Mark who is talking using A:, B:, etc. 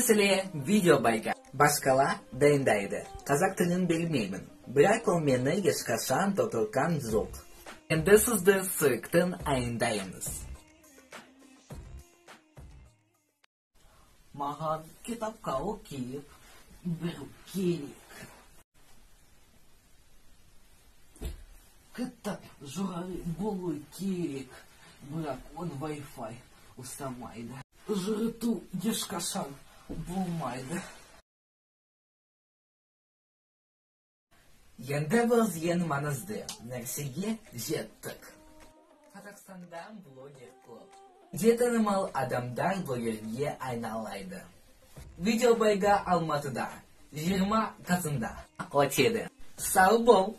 A: Sizlere video bayga. Başkala dayındaydı. Kazak tilini bilmeymin. Bırak o meni yaşkaşan totulkan zok. Endi sizde sırıktın ayındayınız. Mahan kitapka okuyup bir gerek. Kitap журналы болу керек, бірақ он Wi-Fi ұстамайды. Жырыту ешқашан болмайды. Енді біз ең маңызды нәрсеге жеттік. Қазақстандан блогер көп. Танымал адамдар блогерге айналайды. Видеобайга Алматыда 20 қазанда өтеді. Сау бол!